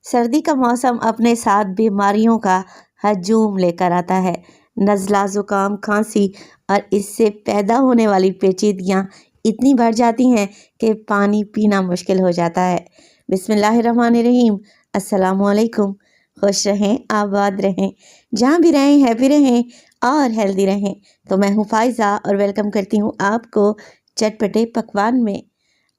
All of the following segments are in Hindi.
सर्दी का मौसम अपने साथ बीमारियों का हजूम लेकर आता है। नज़ला, ज़ुकाम, खांसी और इससे पैदा होने वाली पेचीदगियाँ इतनी बढ़ जाती हैं कि पानी पीना मुश्किल हो जाता है। बिस्मिल्लाहिर्रहमानिर्रहीम। अस्सलामुअलैकुम। खुश रहें, आबाद रहें, जहाँ भी रहें हैप्पी रहें और हेल्दी रहें। तो मैं हूँ फ़ाइज़ा और वेलकम करती हूँ आपको चटपटे पकवान में।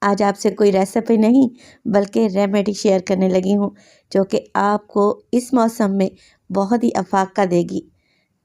आज आपसे कोई रेसिपी नहीं बल्कि रेमेडी शेयर करने लगी हूँ जो कि आपको इस मौसम में बहुत ही अफाका देगी।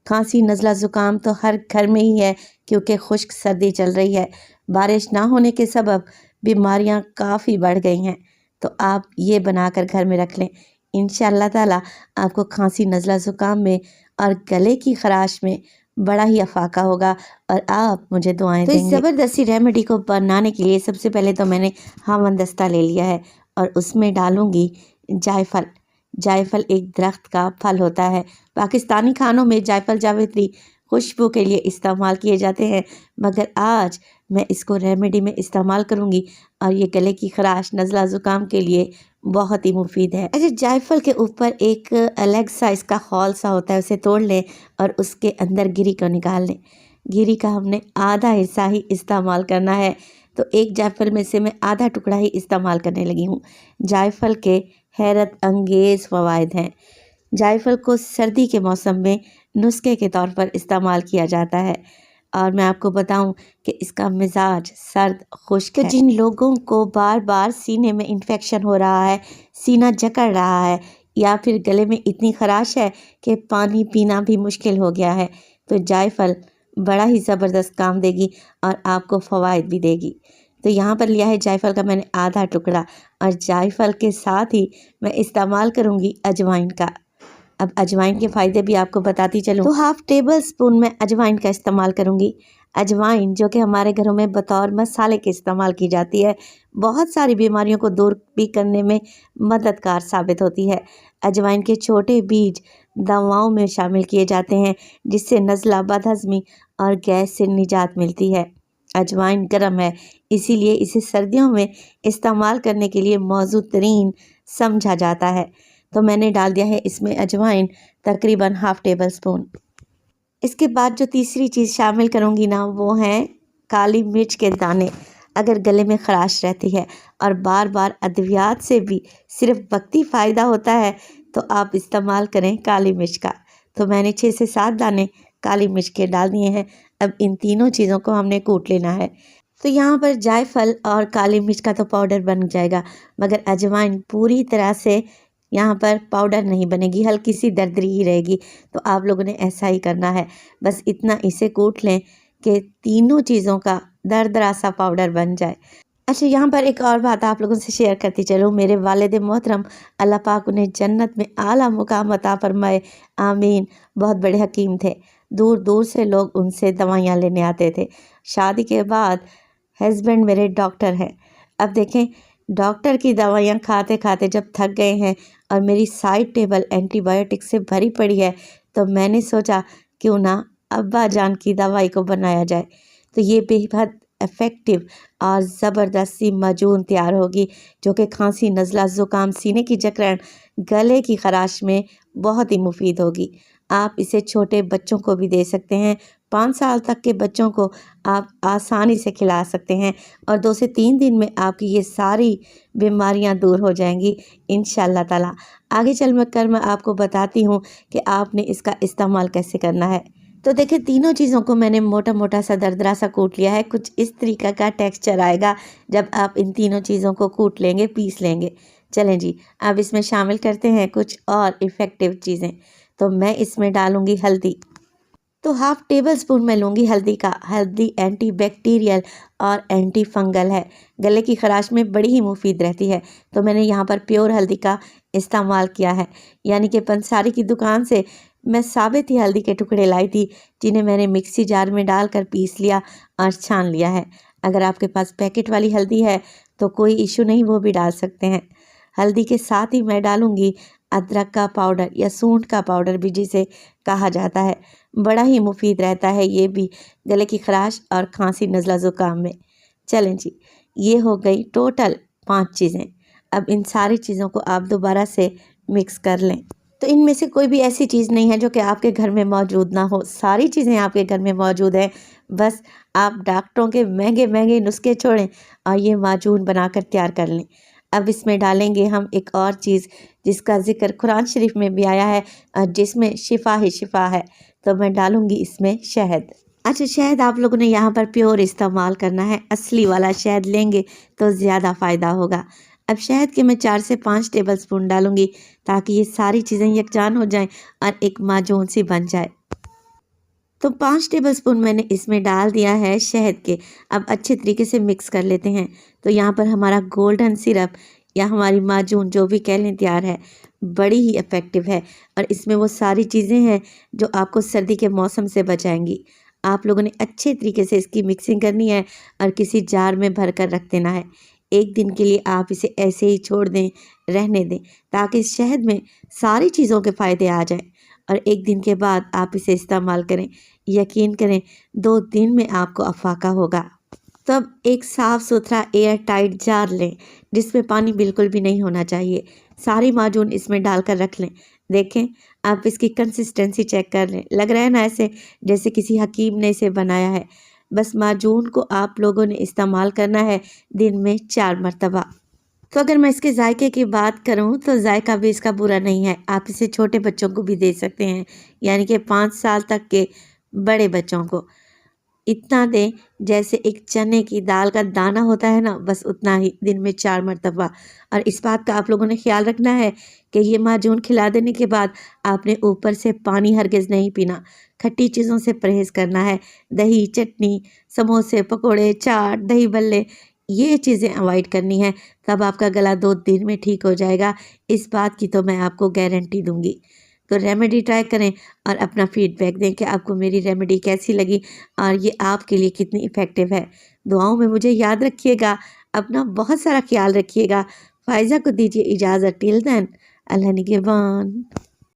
खांसी, नज़ला, ज़ुकाम तो हर घर में ही है क्योंकि खुश्क सर्दी चल रही है। बारिश ना होने के सबब बीमारियां काफ़ी बढ़ गई हैं। तो आप ये बनाकर घर में रख लें। इंशाअल्लाह ताला आपको खांसी, नज़ला, ज़ुकाम में और गले की खराश में बड़ा ही अफाका होगा और आप मुझे दुआएं देंगे। इस ज़बरदस्ती रेमेडी को बनाने के लिए सबसे पहले तो मैंने हामन दस्ता ले लिया है और उसमें डालूंगी जायफल। जायफल एक दरख्त का फल होता है। पाकिस्तानी खानों में जायफल जावित्री खुशबू के लिए इस्तेमाल किए जाते हैं, मगर आज मैं इसको रेमेडी में इस्तेमाल करूंगी और ये गले की खराश, नज़ला, ज़ुकाम के लिए बहुत ही मुफीद है। अच्छा, जायफल के ऊपर एक अलग साइज़ का खौल सा होता है, उसे तोड़ लें और उसके अंदर गिरी को निकाल लें। गिरी का हमने आधा हिस्सा ही इस्तेमाल करना है, तो एक जायफल में से मैं आधा टुकड़ा ही इस्तेमाल करने लगी हूँ। जायफल के हैरत अंगेज़ फ़वाइद हैं। जायफल को सर्दी के मौसम में नुस्खे के तौर पर इस्तेमाल किया जाता है और मैं आपको बताऊं कि इसका मिजाज सर्द खुश्क है। जिन लोगों को बार बार सीने में इन्फेक्शन हो रहा है, सीना जकड़ रहा है या फिर गले में इतनी खराश है कि पानी पीना भी मुश्किल हो गया है, तो जायफल बड़ा ही ज़बरदस्त काम देगी और आपको फ़वाइद भी देगी। तो यहाँ पर लिया है जायफल का मैंने आधा टुकड़ा और जायफल के साथ ही मैं इस्तेमाल करूँगी अजवाइन का। अब अजवाइन के फ़ायदे भी आपको बताती चलूँ तो 1/2 टेबल स्पून मैं अजवाइन का इस्तेमाल करूँगी। अजवाइन जो कि हमारे घरों में बतौर मसाले के इस्तेमाल की जाती है, बहुत सारी बीमारियों को दूर भी करने में मददगार साबित होती है। अजवाइन के छोटे बीज दवाओं में शामिल किए जाते हैं जिससे नज़ला, बदहज़मी और गैस से निजात मिलती है। अजवाइन गर्म है, इसीलिए इसे सर्दियों में इस्तेमाल करने के लिए मौजूद तरीन समझा जाता है। तो मैंने डाल दिया है इसमें अजवाइन तकरीबन 1/2 टेबल स्पून। इसके बाद जो तीसरी चीज़ शामिल करूँगी ना, वो हैं काली मिर्च के दाने। अगर गले में खराश रहती है और बार बार अद्वियात से भी सिर्फ वक्ती फ़ायदा होता है तो आप इस्तेमाल करें काली मिर्च का। तो मैंने 6 से 7 दाने काली मिर्च के डाल दिए हैं। अब इन तीनों चीज़ों को हमने कूट लेना है। तो यहाँ पर जायफल और काली मिर्च का तो पाउडर बन जाएगा, मगर अजवाइन पूरी तरह से यहाँ पर पाउडर नहीं बनेगी, हल्की सी दरदरी ही रहेगी। तो आप लोगों ने ऐसा ही करना है, बस इतना इसे कूट लें कि तीनों चीज़ों का दरदरा सा पाउडर बन जाए। अच्छा, यहाँ पर एक और बात आप लोगों से शेयर करती चलूँ। मेरे वालिद मोहतरम, अल्लाह पाक उन्हें जन्नत में आला मुकाम अता फरमाए, आमीन, बहुत बड़े हकीम थे। दूर दूर से लोग उनसे दवाइयाँ लेने आते थे। शादी के बाद हस्बैंड मेरे डॉक्टर हैं। अब देखें, डॉक्टर की दवाइयाँ खाते खाते जब थक गए हैं और मेरी साइड टेबल एंटीबायोटिक से भरी पड़ी है, तो मैंने सोचा क्यों ना अब्बा जान की दवाई को बनाया जाए। तो ये बेहद इफ़ेक्टिव और ज़बरदस्त सी माजून तैयार होगी जो कि खांसी, नज़ला, ज़ुकाम, सीने की जकड़न, गले की खराश में बहुत ही मुफीद होगी। आप इसे छोटे बच्चों को भी दे सकते हैं। 5 साल तक के बच्चों को आप आसानी से खिला सकते हैं और 2 से 3 दिन में आपकी ये सारी बीमारियां दूर हो जाएंगी इंशाअल्लाह ताला। आगे चल कर मैं आपको बताती हूँ कि आपने इसका इस्तेमाल कैसे करना है। तो देखिए, तीनों चीज़ों को मैंने मोटा मोटा सा दरदरा सा कूट लिया है। कुछ इस तरीक़ा का टेक्सचर आएगा जब आप इन तीनों चीज़ों को कूट लेंगे, पीस लेंगे। चलें जी, अब इसमें शामिल करते हैं कुछ और इफ़ेक्टिव चीज़ें। तो मैं इसमें डालूँगी हल्दी। तो 1/2 टेबल स्पून मैं लूँगी हल्दी का। हल्दी एंटी बैक्टीरियल और एंटी फंगल है, गले की खराश में बड़ी ही मुफीद रहती है। तो मैंने यहाँ पर प्योर हल्दी का इस्तेमाल किया है, यानी कि पंसारी की दुकान से मैं साबित ही हल्दी के टुकड़े लाई थी जिन्हें मैंने मिक्सी जार में डालकर पीस लिया और छान लिया है। अगर आपके पास पैकेट वाली हल्दी है तो कोई इशू नहीं, वो भी डाल सकते हैं। हल्दी के साथ ही मैं डालूँगी अदरक का पाउडर या सूंठ का पाउडर भी जिसे कहा जाता है। बड़ा ही मुफीद रहता है ये भी गले की खराश और खांसी, नज़ला, ज़ुकाम में। चलें जी, ये हो गई टोटल 5 चीज़ें। अब इन सारी चीज़ों को आप दोबारा से मिक्स कर लें। तो इनमें से कोई भी ऐसी चीज़ नहीं है जो कि आपके घर में मौजूद ना हो, सारी चीज़ें आपके घर में मौजूद हैं। बस आप डॉक्टरों के महंगे-महंगे नुस्खे छोड़ें और ये माजून बनाकर तैयार कर लें। अब इसमें डालेंगे हम एक और चीज़ जिसका ज़िक्र कुरान शरीफ में भी आया है, जिसमें शिफा ही शिफा है। तो मैं डालूँगी इसमें शहद। अच्छा, शहद आप लोगों ने यहाँ पर प्योर इस्तेमाल करना है, असली वाला शहद लेंगे तो ज़्यादा फ़ायदा होगा। अब शहद के मैं 4 से 5 टेबलस्पून डालूँगी ताकि ये सारी चीज़ें यकजान हो जाएँ और एक माजून सी बन जाए। तो 5 टेबलस्पून मैंने इसमें डाल दिया है शहद के। अब अच्छे तरीके से मिक्स कर लेते हैं। तो यहाँ पर हमारा गोल्डन सिरप या हमारी माजून जो भी कह लें तैयार है। बड़ी ही इफ़ेक्टिव है और इसमें वो सारी चीज़ें हैं जो आपको सर्दी के मौसम से बचाएंगी। आप लोगों ने अच्छे तरीके से इसकी मिक्सिंग करनी है और किसी जार में भर कर रख देना है। 1 दिन के लिए आप इसे ऐसे ही छोड़ दें, रहने दें, ताकि इस शहद में सारी चीज़ों के फ़ायदे आ जाएँ और 1 दिन के बाद आप इसे इस्तेमाल करें। यकीन करें 2 दिन में आपको अफाका होगा। तब एक साफ़ सुथरा एयर टाइट जार लें जिसमें पानी बिल्कुल भी नहीं होना चाहिए। सारी माजून इसमें डालकर रख लें। देखें, आप इसकी कंसिस्टेंसी चेक कर लें। लग रहा है ना ऐसे जैसे किसी हकीम ने इसे बनाया है। बस माजून को आप लोगों ने इस्तेमाल करना है दिन में 4 मरतबा। तो अगर मैं इसके जायके की बात करूं तो जायका भी इसका बुरा नहीं है। आप इसे छोटे बच्चों को भी दे सकते हैं, यानी कि 5 साल तक के बड़े बच्चों को। इतना दें जैसे एक चने की दाल का दाना होता है ना, बस उतना ही, दिन में 4 मरतबा। और इस बात का आप लोगों ने ख्याल रखना है कि ये माजून खिला देने के बाद आपने ऊपर से पानी हरगिज़ नहीं पीना। खट्टी चीज़ों से परहेज़ करना है। दही, चटनी, समोसे, पकोड़े, चाट, दही बल्ले, ये चीज़ें अवॉइड करनी है। तब आपका गला 2 दिन में ठीक हो जाएगा। इस बात की तो मैं आपको गारंटी दूंगी। तो रेमेडी ट्राई करें और अपना फीडबैक दें कि आपको मेरी रेमेडी कैसी लगी और ये आपके लिए कितनी इफ़ेक्टिव है। दुआओं में मुझे याद रखिएगा। अपना बहुत सारा ख्याल रखिएगा। फ़ाइज़ा को दीजिए इजाज़त। टिल देन, अल्लाह निगहबान।